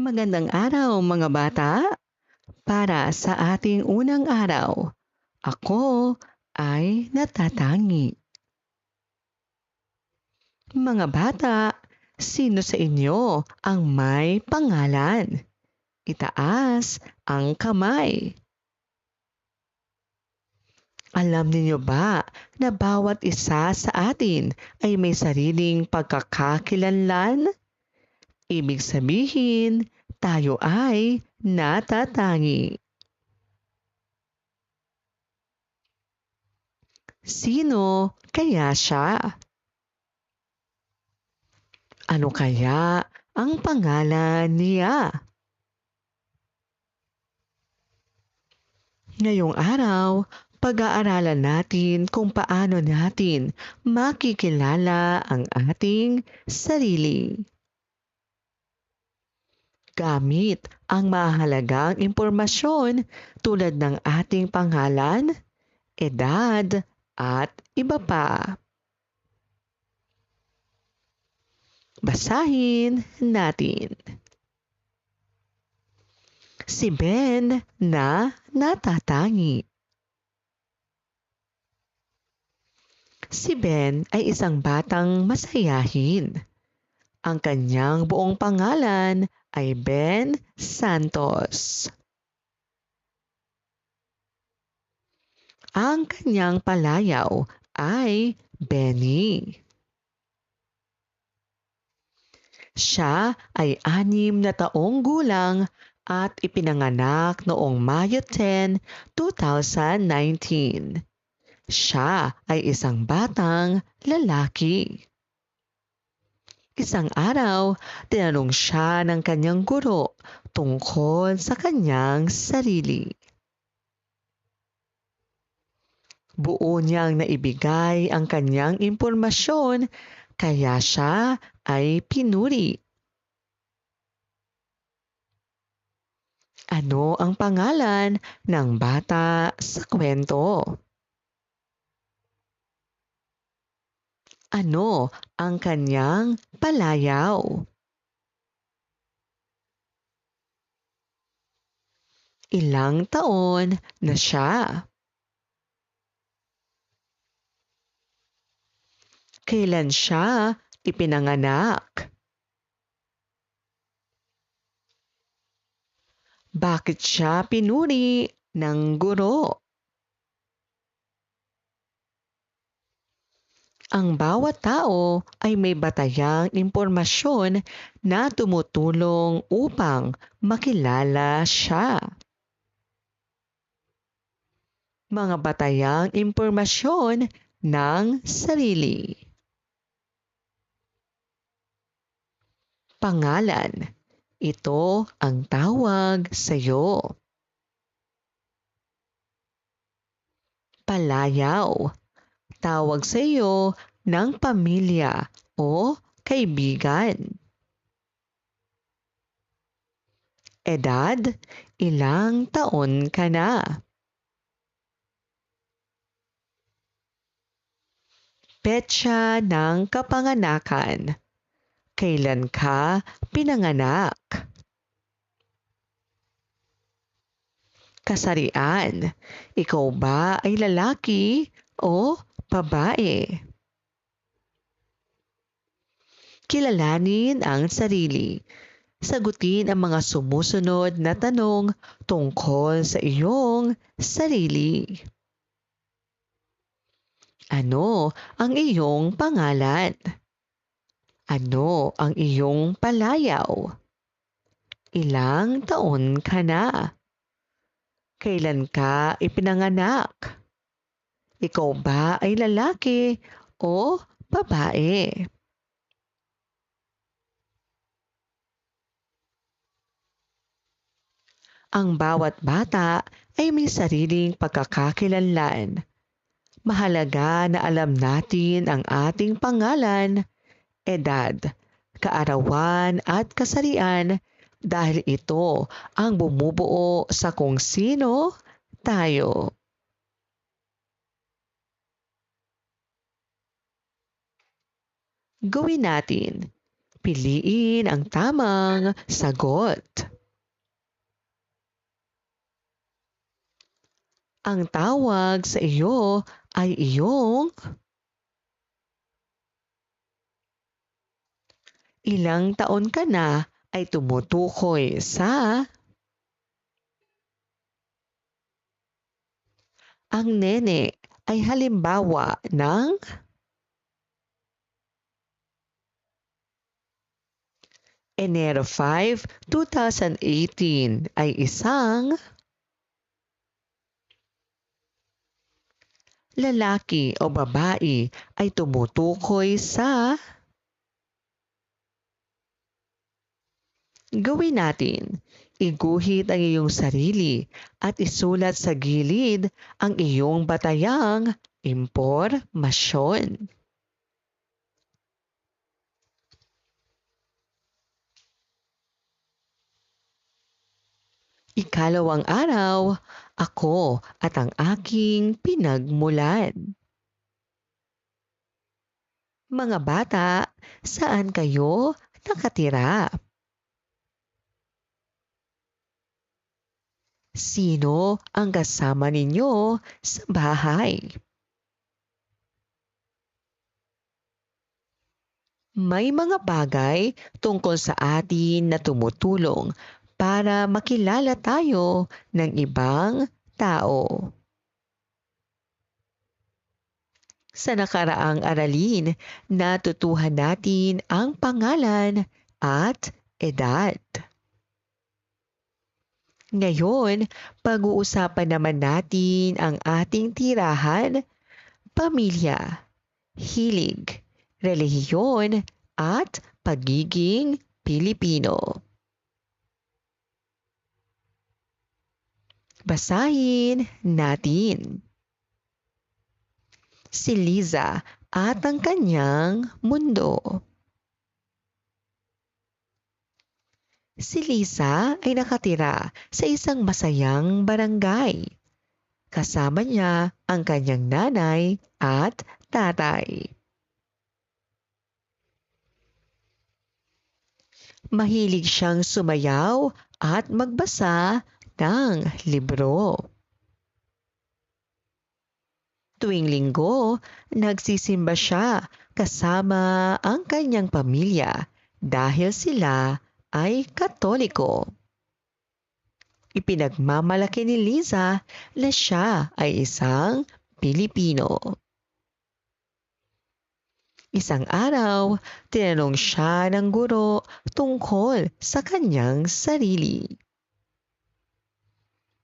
Magandang araw mga bata! Para sa ating unang araw, ako ay natatangi. Mga bata, sino sa inyo ang may pangalan? Itaas ang kamay. Alam niyo ba na bawat isa sa atin ay may sariling pagkakakilanlan? Ibig sabihin, tayo ay natatangi. Sino kaya siya? Ano kaya ang pangalan niya? Ngayong araw, pag-aaralan natin kung paano natin makikilala ang ating sarili. Gamit ang mahalagang impormasyon tulad ng ating pangalan, edad, at iba pa. Basahin natin. Si Ben na natatangi. Si Ben ay isang batang masayahin. Ang kanyang buong pangalan ay Ben Santos. Ang kanyang palayaw ay Benny. Siya ay 6 na taong gulang at ipinanganak noong Mayo 10, 2019. Siya ay isang batang lalaki. Isang araw, tinanong siya ng kanyang guro tungkol sa kanyang sarili. Buo niyang naibigay ang kanyang impormasyon kaya siya ay pinuri. Ano ang pangalan ng bata sa kwento? Ano ang kanyang palayaw? Ilang taon na siya? Kailan siya ipinanganak? Bakit siya pinuri ng guro? Ang bawat tao ay may batayang impormasyon na tumutulong upang makilala siya. Mga batayang impormasyon ng sarili. Pangalan. Ito ang tawag sa iyo. Palayaw. Tawag sa iyo ng pamilya o kaibigan. Edad. Ilang taon ka na? Petsa ng kapanganakan. Kailan ka pinanganak? Kasarian. Ikaw ba ay lalaki o babae? Kilalanin ang sarili. Sagutin ang mga sumusunod na tanong tungkol sa iyong sarili. Ano ang iyong pangalan? Ano ang iyong palayaw? Ilang taon ka na? Kailan ka ipinanganak? Ikaw ba ay lalaki o babae? Ang bawat bata ay may sariling pagkakakilanlan. Mahalaga na alam natin ang ating pangalan, edad, kaarawan at kasarian dahil ito ang bumubuo sa kung sino tayo. Gawin natin. Piliin ang tamang sagot. Ang tawag sa iyo ay iyong ilang taon ka na ay tumutukoy sa ang nene ay halimbawa ng Enero 5, 2018 ay isang lalaki o babae ay tumutukoy sa gawin natin. Iguhit ang iyong sarili at isulat sa gilid ang iyong batayang impormasyon. Ikalawang araw, ako at ang aking pinagmulan. Mga bata, saan kayo nakatira? Sino ang kasama ninyo sa bahay? May mga bagay tungkol sa atin na tumutulong para makilala tayo ng ibang tao. Sa nakaraang aralin, natutuhan natin ang pangalan at edad. Ngayon, pag-uusapan naman natin ang ating tirahan, pamilya, hilig, relihiyon, at pagiging Pilipino. Basahin natin. Si Liza at ang kanyang mundo. Si Lisa ay nakatira sa isang masayang barangay. Kasama niya ang kanyang nanay at tatay. Mahilig siyang sumayaw at magbasa ng libro. Tuwing linggo, nagsisimba siya kasama ang kanyang pamilya dahil sila ay Katoliko. Ipinagmamalaki ni Liza na siya ay isang Pilipino. Isang araw, tinanong siya ng guro tungkol sa kanyang sarili.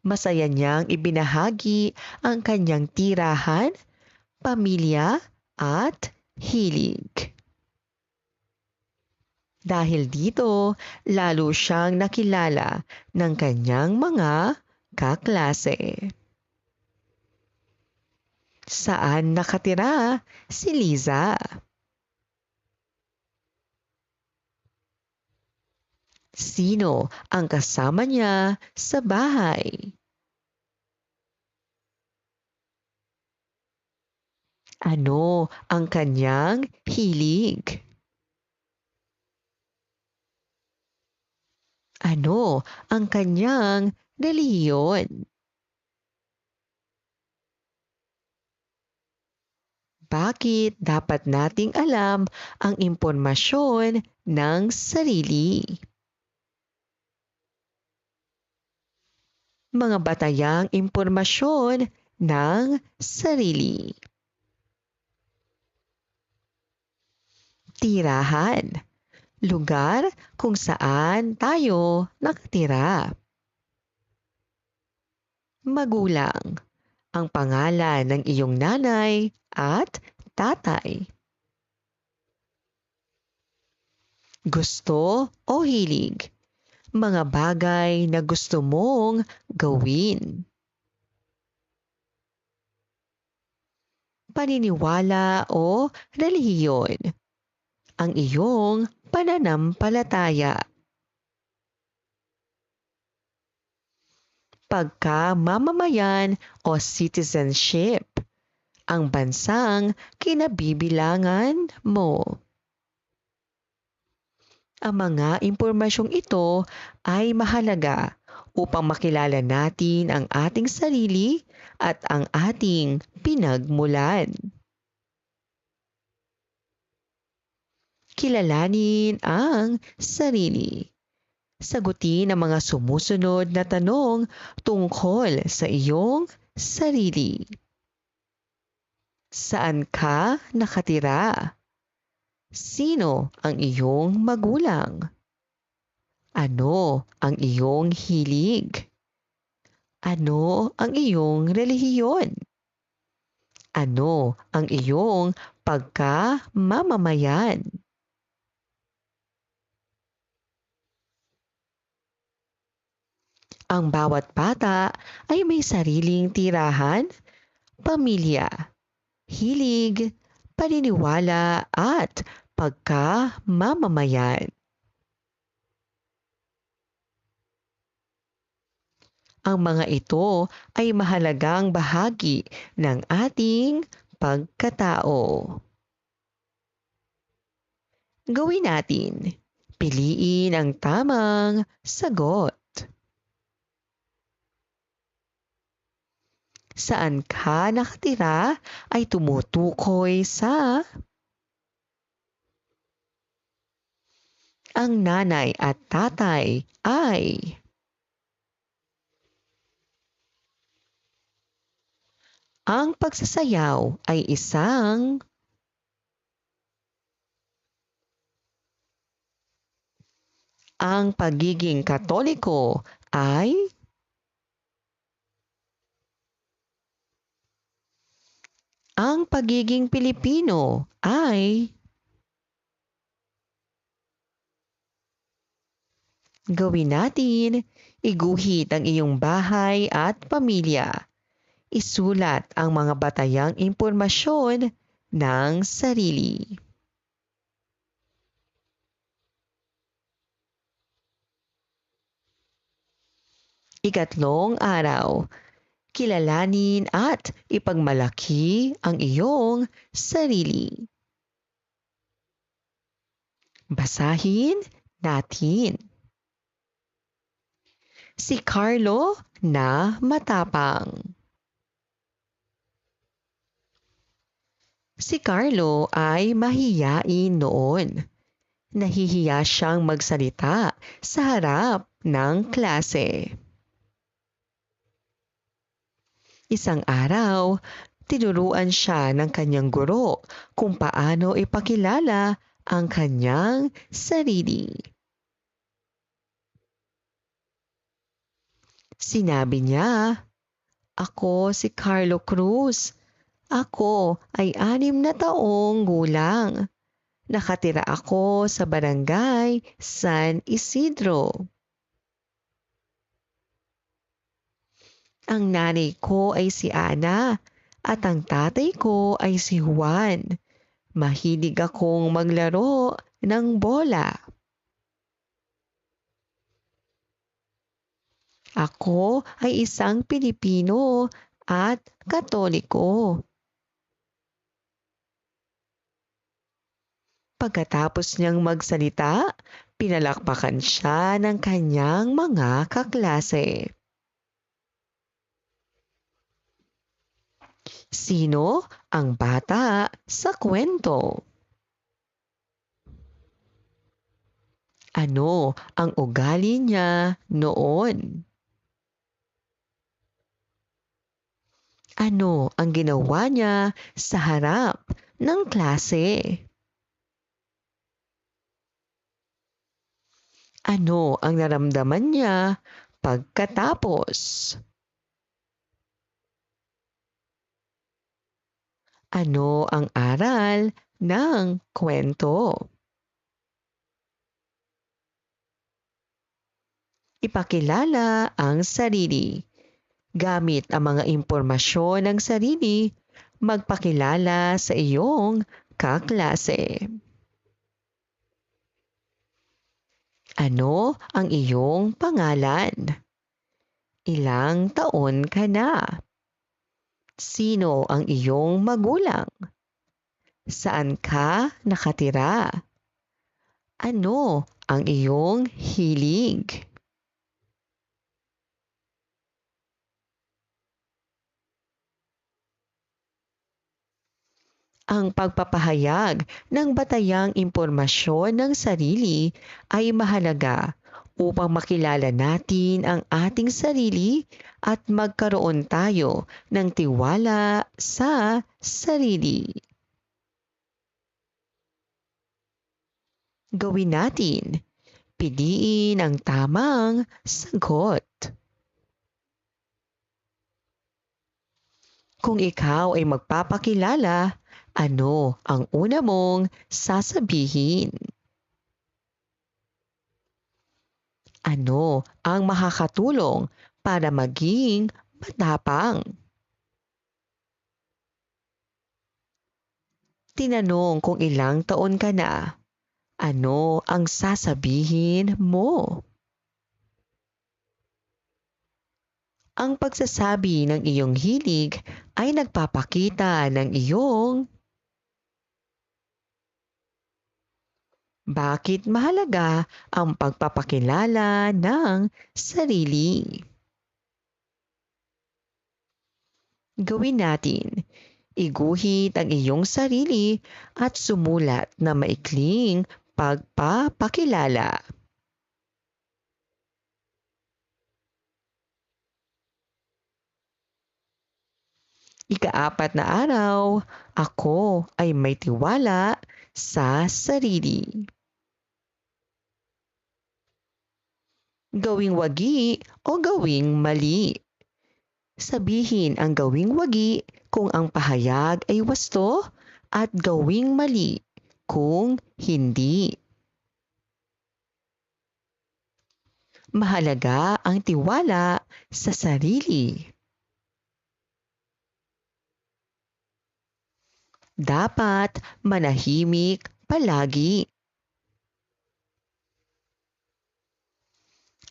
Masaya niyang ibinahagi ang kanyang tirahan, pamilya at hilig. Dahil dito, lalo siyang nakilala ng kanyang mga kaklase. Saan nakatira si Liza? Sino ang kasama niya sa bahay? Ano ang kanyang hilig? Ano ang kanyang relihiyon? Bakit dapat nating alam ang impormasyon ng sarili? Mga batayang impormasyon ng sarili. Tirahan. Lugar kung saan tayo nakatira. Magulang. Ang pangalan ng iyong nanay at tatay. Gusto o hilig. Mga bagay na gusto mong gawin. Paniniwala o relihiyon. Ang iyong pananampalataya. Pagka-mamamayan o citizenship. Ang bansang kinabibilangan mo. Ang mga impormasyong ito ay mahalaga upang makilala natin ang ating sarili at ang ating pinagmulan. Kilalanin ang sarili. Sagutin ang mga sumusunod na tanong tungkol sa iyong sarili. Saan ka nakatira? Sino ang iyong magulang? Ano ang iyong hilig? Ano ang iyong relihiyon? Ano ang iyong pagkamamamayan? Ang bawat bata ay may sariling tirahan, pamilya, hilig, paniniwala at pagkamamamayan. Ang mga ito ay mahalagang bahagi ng ating pagkatao. Gawin natin. Piliin ang tamang sagot. Saan ka nakatira ay tumutukoy sa ang nanay at tatay ay ang pagsasayaw ay isang ang pagiging Katoliko ay ang pagiging Pilipino ay gawin natin, iguhit ang iyong bahay at pamilya. Isulat ang mga batayang impormasyon ng sarili. Ikatlong araw, kilalanin at ipagmalaki ang iyong sarili. Basahin natin. Si Carlo na matapang. Si Carlo ay mahiyain noon. Nahihiya siyang magsalita sa harap ng klase. Isang araw, tinuruan siya ng kanyang guro kung paano ipakilala ang kanyang sarili. Sinabi niya, "Ako si Carlo Cruz. Ako ay 6 na taong gulang. Nakatira ako sa barangay San Isidro. Ang nanay ko ay si Ana at ang tatay ko ay si Juan. Mahilig akong maglaro ng bola. Ako ay isang Pilipino at Katoliko." Pagkatapos niyang magsalita, pinalakpakan siya ng kanyang mga kaklase. Sino ang bata sa kwento? Ano ang ugali niya noon? Ano ang ginawa niya sa harap ng klase? Ano ang naramdaman niya pagkatapos? Ano ang aral ng kwento? Ipakilala ang sarili. Gamit ang mga impormasyon ng sarili, magpakilala sa iyong kaklase. Ano ang iyong pangalan? Ilang taon ka na? Sino ang iyong magulang? Saan ka nakatira? Ano ang iyong hilig. Ang pagpapahayag ng batayang impormasyon ng sarili ay mahalaga upang makilala natin ang ating sarili at magkaroon tayo ng tiwala sa sarili. Gawin natin. Piliin ang tamang sagot. Kung ikaw ay magpapakilala, ano ang una mong sasabihin? Ano ang makakatulong para maging matapang? Tinanong kung ilang taon ka na. Ano ang sasabihin mo? Ang pagsasabi ng iyong hilig ay nagpapakita ng iyong bakit mahalaga ang pagpapakilala ng sarili. Gawin natin. Iguhit ang iyong sarili at sumulat na maikling pagpapakilala. Ikaapat na araw, ako ay may tiwala sa sarili. Gawing wagi o gawing mali. Sabihin ang gawing wagi kung ang pahayag ay wasto at gawing mali kung hindi. Mahalaga ang tiwala sa sarili. Dapat manahimik palagi.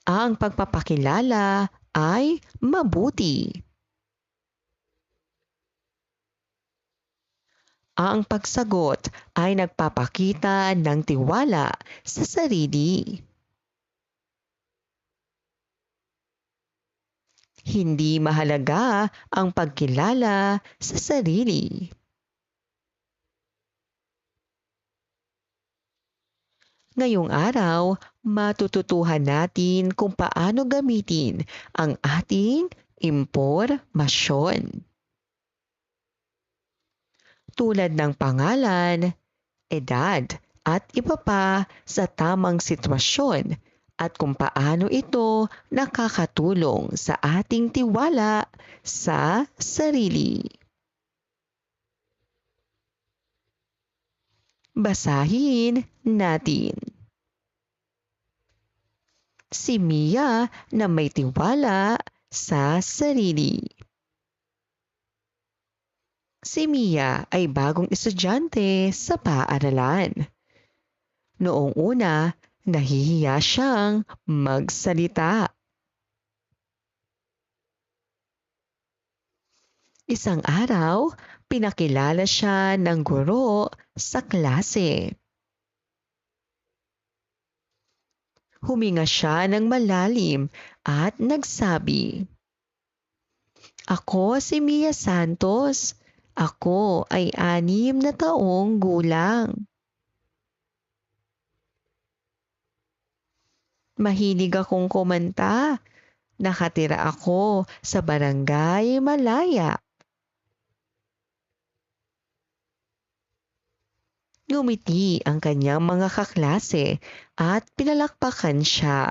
Ang pagpapakilala ay mabuti. Ang pagsagot ay nagpapakita ng tiwala sa sarili. Hindi mahalaga ang pagkilala sa sarili. Ngayong araw, matututuhan natin kung paano gamitin ang ating impormasyon. Tulad ng pangalan, edad, at iba pa sa tamang sitwasyon at kung paano ito nakakatulong sa ating tiwala sa sarili. Basahin natin. Si Mia na may tiwala sa sarili. Si Mia ay bagong estudyante sa paaralan. Noong una, nahihiya siyang magsalita. Isang araw, pinakilala siya ng guro sa klase. Huminga siya ng malalim at nagsabi, "Ako si Mia Santos. Ako ay 6 na taong gulang. Mahilig akong kumanta. Nakatira ako sa Barangay Malaya." Ngumiti ang kanyang mga kaklase at pinalakpakan siya.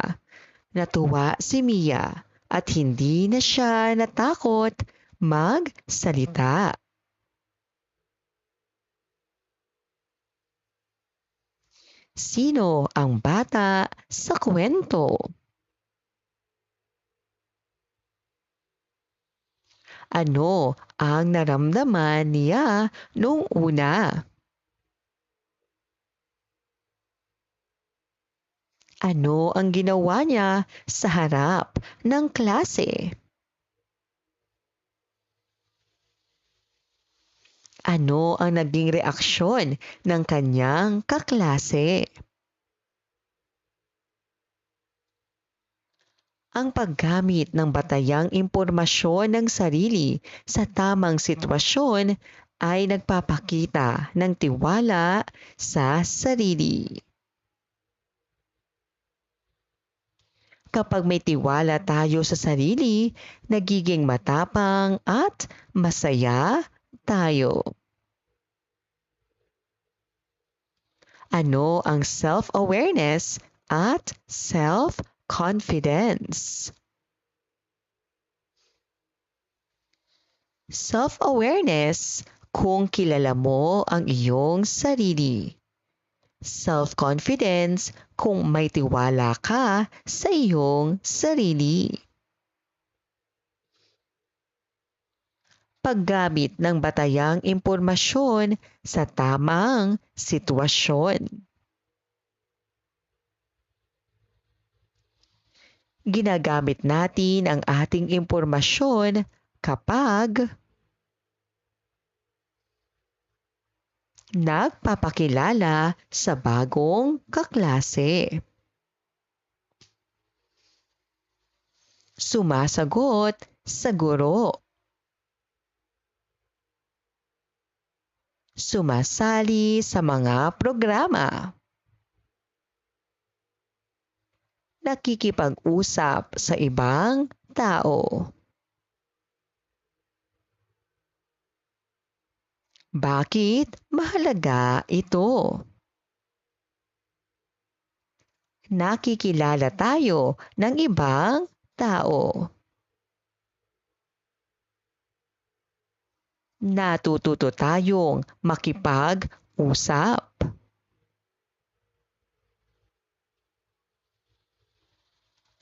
Natuwa si Mia at hindi na siya natakot magsalita. Sino ang bata sa kwento? Ano ang naramdaman niya nung una? Ano ang ginawa niya sa harap ng klase? Ano ang naging reaksyon ng kanyang kaklase? Ang paggamit ng batayang impormasyon ng sarili sa tamang sitwasyon ay nagpapakita ng tiwala sa sarili. Kapag may tiwala tayo sa sarili, nagiging matapang at masaya tayo. Ano ang self-awareness at self-confidence? Self-awareness kung kilala mo ang iyong sarili. Self-confidence kung may tiwala ka sa iyong sarili. Paggamit ng batayang impormasyon sa tamang sitwasyon. Ginagamit natin ang ating impormasyon kapag nagpapakilala sa bagong kaklase. Sumasagot sa guro. Sumasali sa mga programa. Nakikipag-usap sa ibang tao. Bakit mahalaga ito? Nakikilala tayo ng ibang tao. Natututo tayong makipag-usap.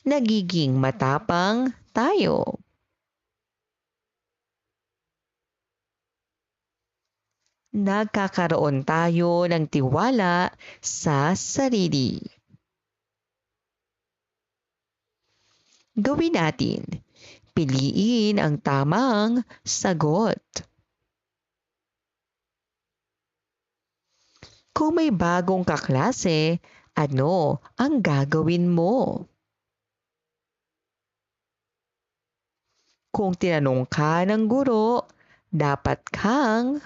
Nagiging matapang tayo. Nagkakaroon tayo ng tiwala sa sarili. Gawin natin. Piliin ang tamang sagot. Kung may bagong kaklase, ano ang gagawin mo? Kung tinanong ka ng guro, dapat kang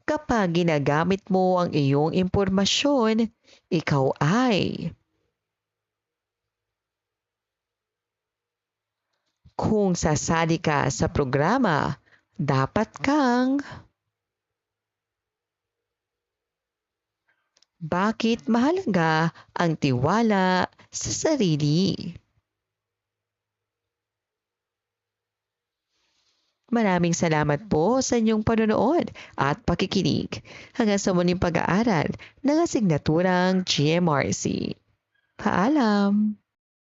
kapag ginagamit mo ang iyong impormasyon, ikaw ay kung sasali ka sa programa, dapat kang bakit mahalaga ang tiwala sa sarili? Maraming salamat po sa inyong panonood at pakikinig. Hanggang sa muling pag-aaral ng asignaturang GMRC. Paalam!